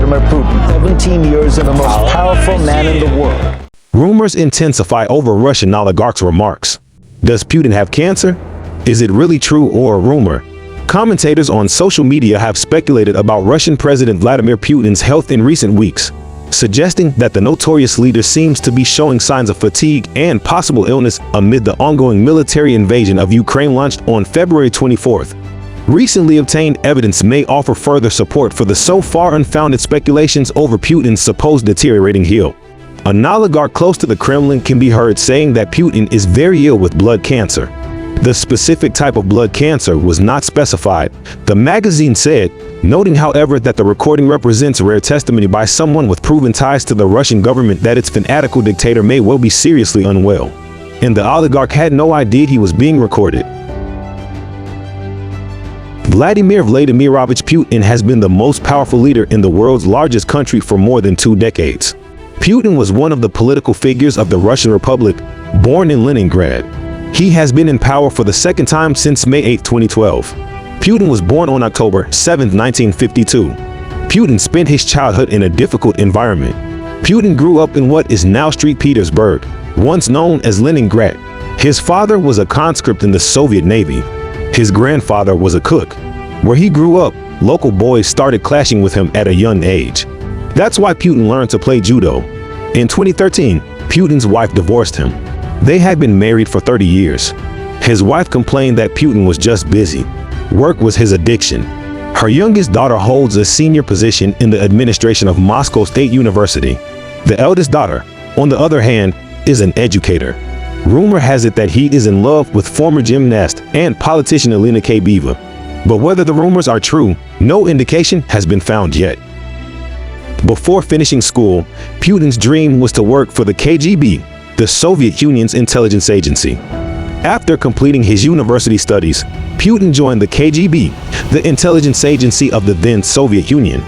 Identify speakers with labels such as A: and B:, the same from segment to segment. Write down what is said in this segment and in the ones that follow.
A: Vladimir Putin, 17 years and the most powerful man in the world.
B: Rumors intensify over Russian oligarchs' remarks. Does Putin have cancer? Is it really true or a rumor? Commentators on social media have speculated about Russian President Vladimir Putin's health in recent weeks, suggesting that the notorious leader seems to be showing signs of fatigue and possible illness amid the ongoing military invasion of Ukraine launched on February 24th. Recently obtained evidence may offer further support for the so far unfounded speculations over Putin's supposed deteriorating health. An oligarch close to the Kremlin can be heard saying that Putin is very ill with blood cancer. The specific type of blood cancer was not specified, the magazine said, noting however that the recording represents rare testimony by someone with proven ties to the Russian government that its fanatical dictator may well be seriously unwell. And the oligarch had no idea he was being recorded. Vladimir Vladimirovich Putin has been the most powerful leader in the world's largest country for more than 2 decades. Putin was one of the political figures of the Russian Republic, born in Leningrad. He has been in power for the second time since May 8, 2012. Putin was born on October 7, 1952. Putin spent his childhood in a difficult environment. Putin grew up in what is now St. Petersburg, once known as Leningrad. His father was a conscript in the Soviet Navy. His grandfather was a cook. Where he grew up, local boys started clashing with him at a young age. That's why Putin learned to play judo. In 2013, Putin's wife divorced him. They had been married for 30 years. His wife complained that Putin was just busy. Work was his addiction. Her youngest daughter holds a senior position in the administration of Moscow State University. The eldest daughter, on the other hand, is an educator. Rumor has it that he is in love with former gymnast and politician Elena Kabeva. But whether the rumors are true, no indication has been found yet. Before finishing school, Putin's dream was to work for the KGB, the Soviet Union's intelligence agency. After completing his university studies, Putin joined the KGB, the intelligence agency of the then Soviet Union.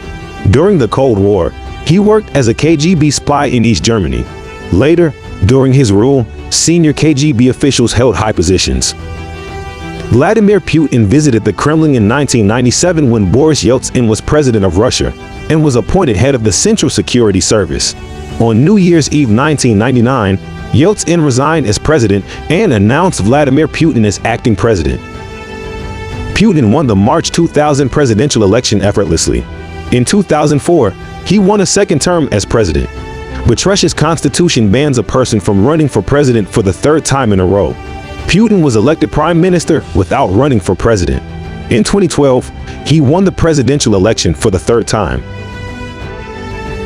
B: During the Cold War, he worked as a KGB spy in East Germany. Later, during his rule, senior KGB officials held high positions. Vladimir Putin visited the Kremlin in 1997 when Boris Yeltsin was president of Russia and was appointed head of the Central Security Service. On New Year's Eve 1999, Yeltsin resigned as president and announced Vladimir Putin as acting president. Putin won the March 2000 presidential election effortlessly. In 2004, he won a second term as president. But Russia's constitution bans a person from running for president for the 3rd time in a row. Putin was elected prime minister without running for president. In 2012, he won the presidential election for the 3rd time.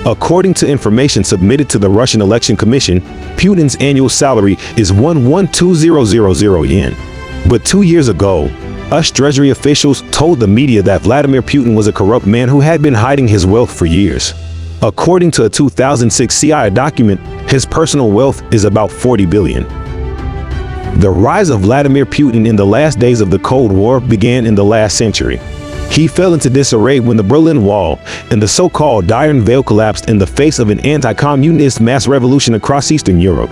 B: According to information submitted to the Russian Election Commission, Putin's annual salary is 112,000 yen. But 2 years ago, US Treasury officials told the media that Vladimir Putin was a corrupt man who had been hiding his wealth for years. According to a 2006 CIA document, his personal wealth is about 40 billion. The rise of Vladimir Putin in the last days of the Cold War began in the last century. He fell into disarray when the Berlin Wall and the so-called Iron Veil collapsed in the face of an anti-communist mass revolution across Eastern Europe.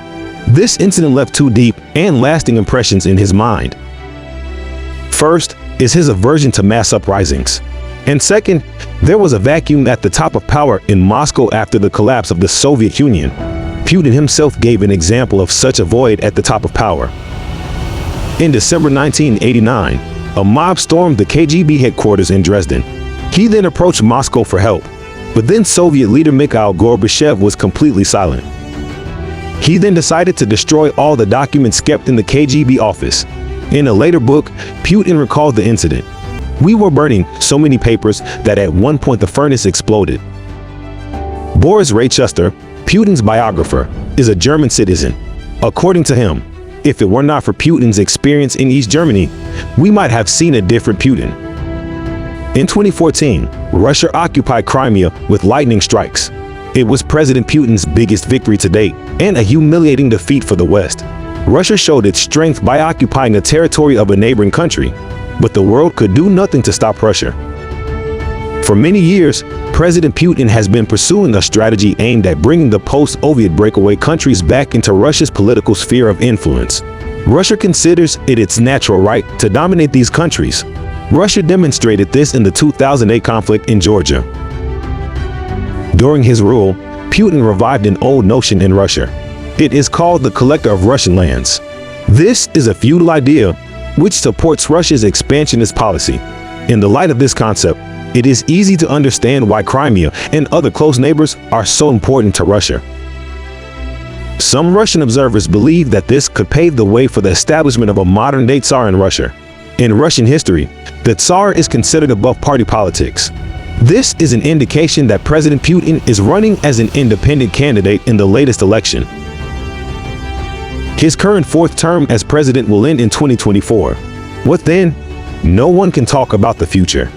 B: This incident left 2 deep and lasting impressions in his mind. First is his aversion to mass uprisings. And second, there was a vacuum at the top of power in Moscow after the collapse of the Soviet Union. Putin himself gave an example of such a void at the top of power. In December 1989, a mob stormed the KGB headquarters in Dresden. He then approached Moscow for help, but then Soviet leader Mikhail Gorbachev was completely silent. He then decided to destroy all the documents kept in the KGB office. In a later book, Putin recalled the incident. "We were burning so many papers that at one point the furnace exploded." Boris Reichester, Putin's biographer, is a German citizen. According to him, if it were not for Putin's experience in East Germany, we might have seen a different Putin. In 2014, Russia occupied Crimea with lightning strikes. It was President Putin's biggest victory to date and a humiliating defeat for the West. Russia showed its strength by occupying a territory of a neighboring country, but the world could do nothing to stop Russia. For many years, President Putin has been pursuing a strategy aimed at bringing the post-Soviet breakaway countries back into Russia's political sphere of influence. Russia considers it its natural right to dominate these countries. Russia demonstrated this in the 2008 conflict in Georgia. During his rule, Putin revived an old notion in Russia. It is called the collector of Russian lands. This is a feudal idea which supports Russia's expansionist policy. In the light of this concept, it is easy to understand why Crimea and other close neighbors are so important to Russia. Some Russian observers believe that this could pave the way for the establishment of a modern-day Tsar in Russia. In Russian history, the Tsar is considered above party politics. This is an indication that President Putin is running as an independent candidate in the latest election. His current fourth term as president will end in 2024. What then? No one can talk about the future.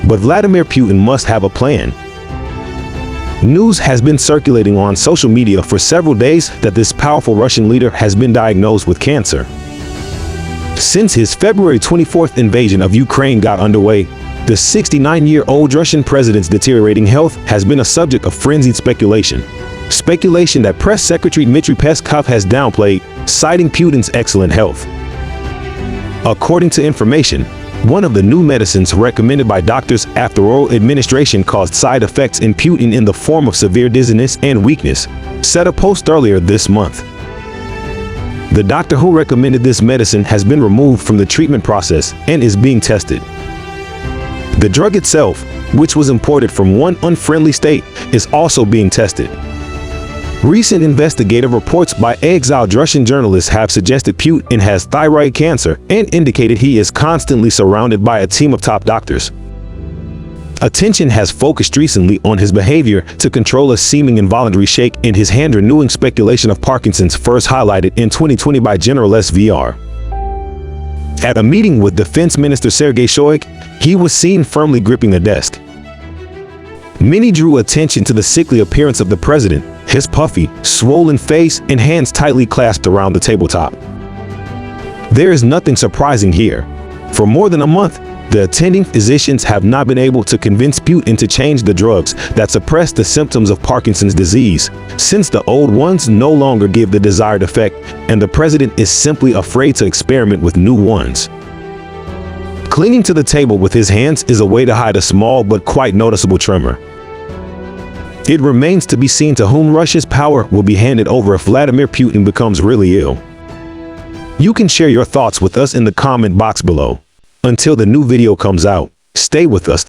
B: But Vladimir Putin must have a plan. News has been circulating on social media for several days that this powerful Russian leader has been diagnosed with cancer. Since his February 24th invasion of Ukraine got underway, the 69-year-old Russian president's deteriorating health has been a subject of frenzied speculation. Speculation that Press Secretary Dmitry Peskov has downplayed, citing Putin's excellent health. According to information, one of the new medicines recommended by doctors after oral administration caused side effects in Putin in the form of severe dizziness and weakness, said a post earlier this month. The doctor who recommended this medicine has been removed from the treatment process and is being tested. The drug itself, which was imported from one unfriendly state, is also being tested. Recent investigative reports by exiled Russian journalists have suggested Putin has thyroid cancer and indicated he is constantly surrounded by a team of top doctors. Attention has focused recently on his behavior to control a seeming involuntary shake in his hand, renewing speculation of Parkinson's first highlighted in 2020 by General SVR. At a meeting with Defense Minister Sergei Shoigu, he was seen firmly gripping the desk. Many drew attention to the sickly appearance of the president, his puffy, swollen face and hands tightly clasped around the tabletop. There is nothing surprising here. For more than a month, the attending physicians have not been able to convince Putin to change the drugs that suppress the symptoms of Parkinson's disease, since the old ones no longer give the desired effect and the president is simply afraid to experiment with new ones. Clinging to the table with his hands is a way to hide a small but quite noticeable tremor. It remains to be seen to whom Russia's power will be handed over if Vladimir Putin becomes really ill. You can share your thoughts with us in the comment box below. Until the new video comes out, stay with us.